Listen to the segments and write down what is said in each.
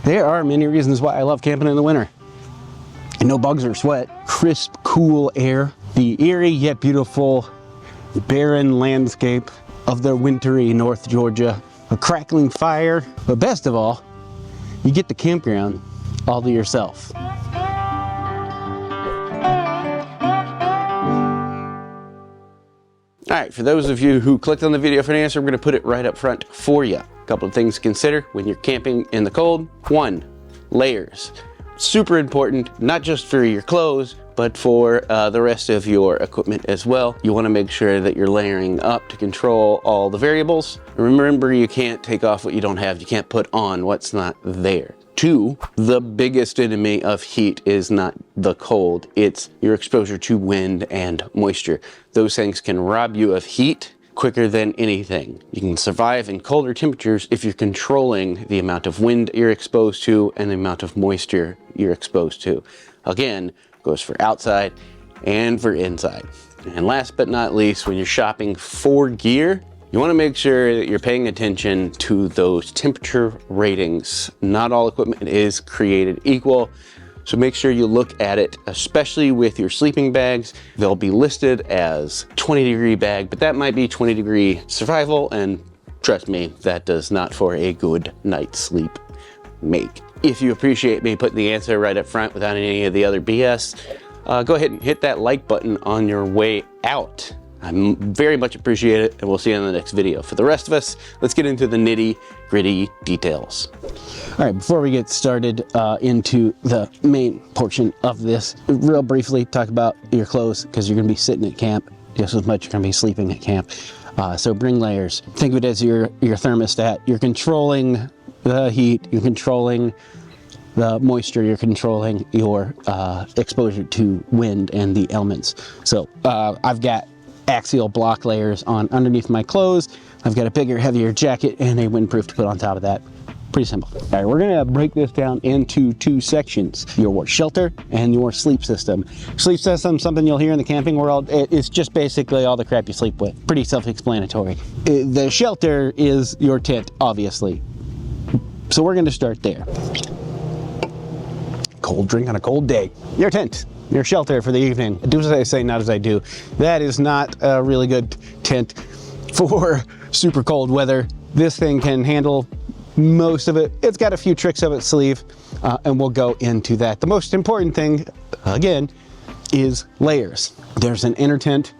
There are many reasons why I love camping in the winter. And no bugs or sweat. Crisp, cool air. The eerie yet beautiful barren landscape of the wintry North Georgia. A crackling fire. But best of all, you get the campground all to yourself. All right, for those of you who clicked on the video for an answer, I'm gonna put it right up front for you. A couple of things to consider when you're camping in the cold. One, layers. Super important, not just for your clothes, but for the rest of your equipment as well. You wanna make sure that you're layering up to control all the variables. Remember, you can't take off what you don't have. You can't put on what's not there. Two, the biggest enemy of heat is not the cold, it's your exposure to wind and moisture. Those things can rob you of heat quicker than anything. You can survive in colder temperatures if you're controlling the amount of wind you're exposed to and the amount of moisture you're exposed to. Again, goes for outside and for inside. And last but not least, when you're shopping for gear, you want to make sure that you're paying attention to those temperature ratings. Not all equipment is created equal, so make sure you look at it, especially with your sleeping bags. They'll be listed as 20-degree bag, but that might be 20-degree survival, and trust me, that does not for a good night's sleep make. If you appreciate me putting the answer right up front without any of the other BS, go ahead and hit that like button on your way out. I very much appreciate it, and we'll see you in the next video. For the rest of us, let's get into the nitty-gritty details. All right, before we get started into the main portion of this, real briefly talk about your clothes, because you're gonna be sitting at camp just as much as you're gonna be sleeping at camp. So bring layers. Think of it as your thermostat. You're controlling the heat, you're controlling the moisture, you're controlling your exposure to wind and the elements. So I've got axial block layers on underneath my clothes. I've got a bigger, heavier jacket and a windproof to put on top of that. Pretty simple. All right, we're gonna break this down into two sections: your shelter and your sleep system. Sleep system, something you'll hear in the camping world. It's just basically all the crap you sleep with. Pretty self-explanatory. The shelter is your tent, obviously. So we're gonna start there. Cold drink on a cold day. Your tent. Your shelter for the evening. Do as I say, not as I do. That is not a really good tent for super cold weather. This thing can handle most of it. It's got a few tricks up its sleeve, and we'll go into that. The most important thing, again, is layers. There's an inner tent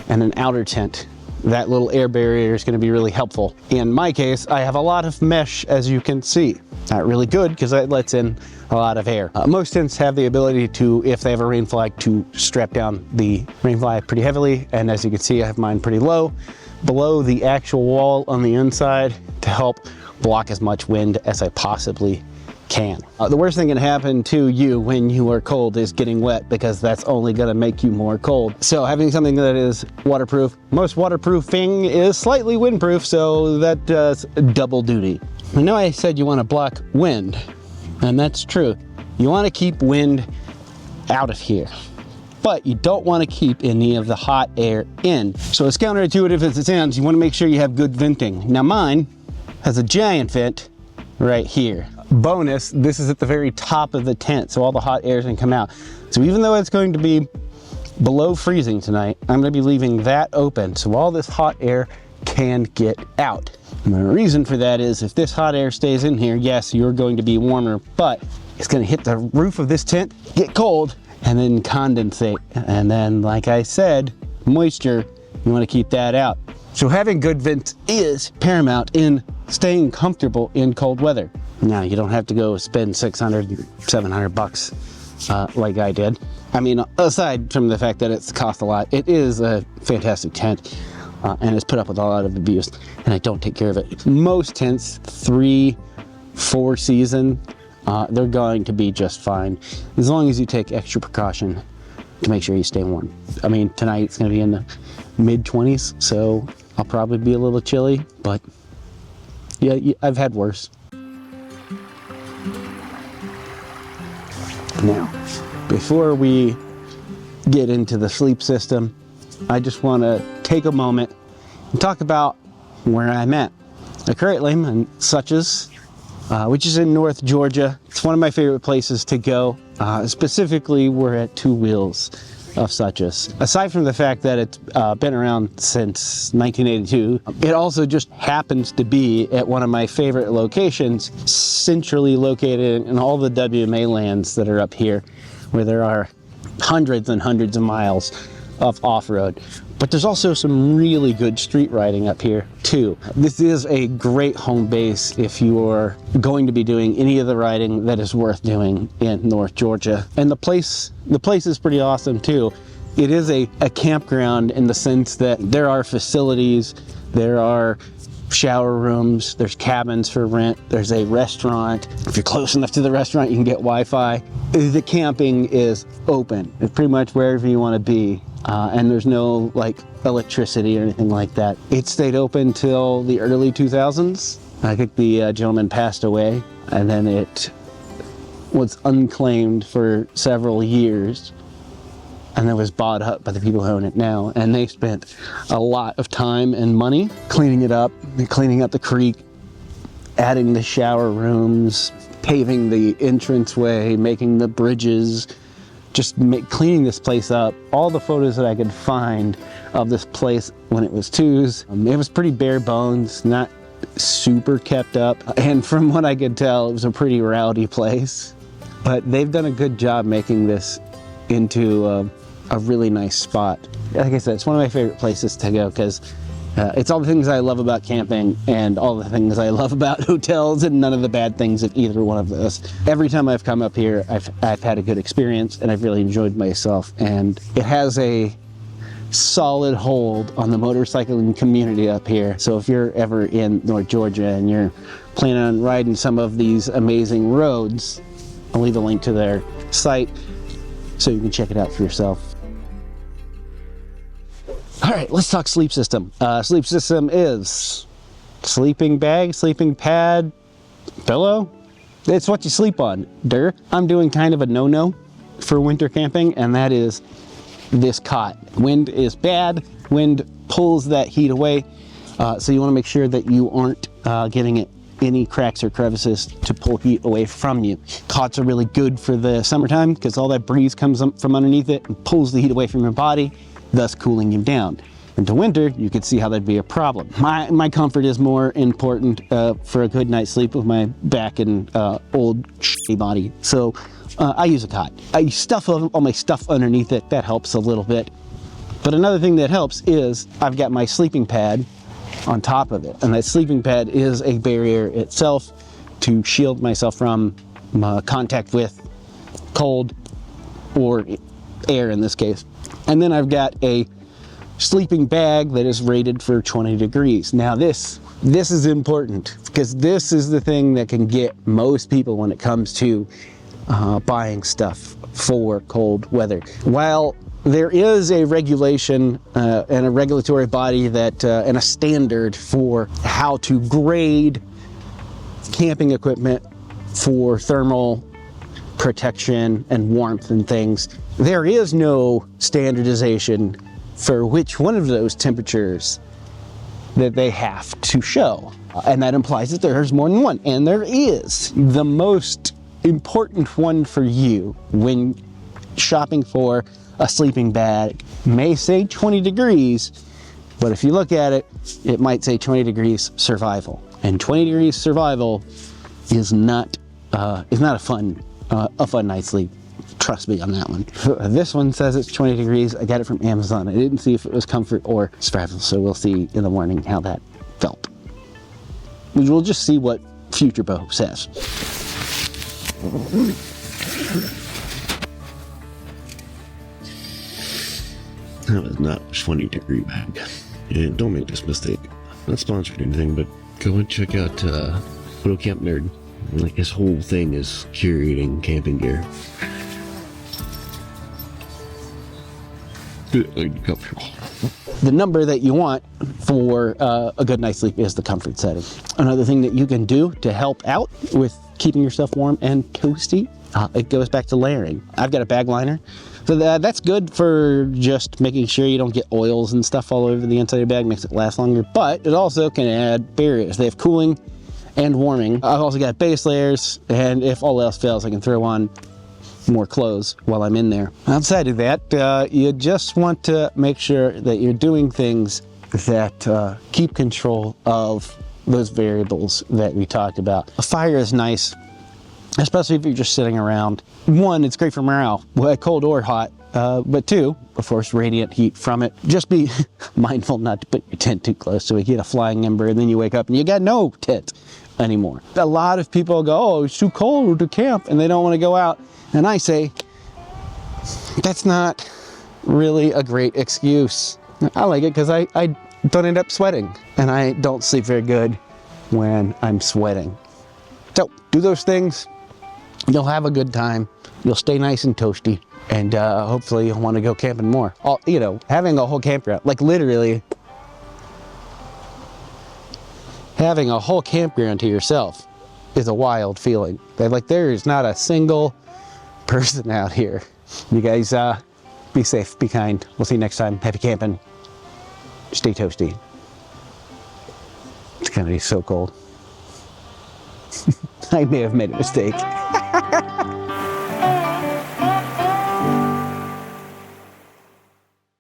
and an outer tent. That little air barrier is going to be really helpful. In my case, I have a lot of mesh, as you can see. Not really good because that lets in a lot of air. Most tents have the ability to, if they have a rain flag, to strap down the rain flag pretty heavily. And as you can see, I have mine pretty low, below the actual wall on the inside, to help block as much wind as I possibly can. The worst thing can happen to you when you are cold is getting wet, because that's only gonna make you more cold. So having something that is waterproof, most waterproofing is slightly windproof, so that does double duty. I know I said you wanna block wind, and that's true. You wanna keep wind out of here, but you don't wanna keep any of the hot air in. So as counterintuitive as it sounds, you wanna make sure you have good venting. Now mine has a giant vent right here. Bonus, this is at the very top of the tent, so all the hot air can come out. So even though it's going to be below freezing tonight, I'm gonna be leaving that open so all this hot air can get out. And the reason for that is if this hot air stays in here, yes, you're going to be warmer, but it's gonna hit the roof of this tent, get cold, and then condensate. And then, like I said, moisture, you wanna keep that out. So having good vents is paramount in staying comfortable in cold weather. Now, you don't have to go spend $600, $700 like I did. I mean, aside from the fact that it's cost a lot, it is a fantastic tent, and it's put up with a lot of abuse, and I don't take care of it. Most tents, 3-4 season, they're going to be just fine, as long as you take extra precaution to make sure you stay warm. I mean, tonight it's gonna be in the mid-20s, so I'll probably be a little chilly, but yeah, I've had worse. Now, before we get into the sleep system, I just want to take a moment and talk about where I'm at. Currently, I'm in Suches, which is in North Georgia. It's one of my favorite places to go. Specifically, we're at Two Wheels of Suches. Aside from the fact that it's been around since 1982, it also just happens to be at one of my favorite locations, centrally located in all the WMA lands that are up here, where there are hundreds and hundreds of miles of off-road. But there's also some really good street riding up here too. This is a great home base if you're going to be doing any of the riding that is worth doing in North Georgia. And the place is pretty awesome too. It is a campground in the sense that there are facilities, there are shower rooms, there's cabins for rent, there's a restaurant. If you're close enough to the restaurant, you can get Wi-Fi. The camping is open. It's pretty much wherever you want to be. And there's no like electricity or anything like that. It stayed open till the early 2000s. I think the gentleman passed away, and then it was unclaimed for several years, and then was bought up by the people who own it now. And they spent a lot of time and money cleaning it up, cleaning up the creek, adding the shower rooms, paving the entranceway, making the bridges, just cleaning this place up. All the photos that I could find of this place when it was Two's, it was pretty bare bones, not super kept up. And from what I could tell, it was a pretty rowdy place. But they've done a good job making this into a really nice spot. Like I said, it's one of my favorite places to go because it's all the things I love about camping and all the things I love about hotels, and none of the bad things of either one of those. Every time I've come up here, I've had a good experience, and I've really enjoyed myself. And it has a solid hold on the motorcycling community up here. So if you're ever in North Georgia and you're planning on riding some of these amazing roads, I'll leave a link to their site so you can check it out for yourself. All right, let's talk sleep system. Sleep system is sleeping bag, sleeping pad, pillow. It's what you sleep on. I'm doing kind of a no-no for winter camping, and that is this cot. Wind is bad. Wind pulls that heat away, so you want to make sure that you aren't getting it any cracks or crevices to pull heat away from you. Cots are really good for the summertime because all that breeze comes up from underneath it and pulls the heat away from your body, thus cooling you down. Into winter, you could see how that'd be a problem. My comfort is more important for a good night's sleep with my back and old body. So I use a cot. I stuff all my stuff underneath it. That helps a little bit. But another thing that helps is I've got my sleeping pad on top of it. And that sleeping pad is a barrier itself to shield myself from contact with cold or air in this case. And then I've got a sleeping bag that is rated for 20 degrees. Now this is important because this is the thing that can get most people when it comes to buying stuff for cold weather. While there is a regulation and a regulatory body that and a standard for how to grade camping equipment for thermal protection and warmth and things, there is no standardization for which one of those temperatures that they have to show. And that implies that there's more than one, and there is. The most important one for you when shopping for a sleeping bag may say 20 degrees, but if you look at it, it might say 20 degrees survival. And 20 degrees survival is not a fun night's sleep. Trust me on that one. This one says it's 20 degrees. I got it from Amazon. I didn't see if it was comfort or survival, so we'll see in the morning how that felt. We'll just see what Future Bo says. That was not a 20 degree bag. And don't make this mistake. Not sponsored or anything, but go and check out Photo Camp Nerd. Like, his whole thing is curating camping gear. Comfortable. The number that you want for a good night's sleep is the comfort setting. Another thing that you can do to help out with keeping yourself warm and toasty, it goes back to layering. I've got a bag liner. So that's good for just making sure you don't get oils and stuff all over the inside of your bag, makes it last longer, but it also can add barriers. They have cooling and warming. I've also got base layers, and if all else fails, I can throw on more clothes while I'm in there. Outside of that, you just want to make sure that you're doing things that keep control of those variables that we talked about. A fire is nice, especially if you're just sitting around. One, it's great for morale, cold or hot. But two, of course, radiant heat from it. Just be mindful not to put your tent too close so you get a flying ember and then you wake up and you got no tent anymore. A lot of people go, oh, it's too cold to camp, and they don't want to go out. And I say, that's not really a great excuse. I like it because I don't end up sweating, and I don't sleep very good when I'm sweating. So do those things. You'll have a good time. You'll stay nice and toasty, and hopefully you'll want to go camping more. Having a whole campground, like literally having a whole campground to yourself is a wild feeling. Like there is not a single person out here. You guys be safe, be kind. We'll see you next time. Happy camping. Stay toasty. It's gonna be so cold. I may have made a mistake.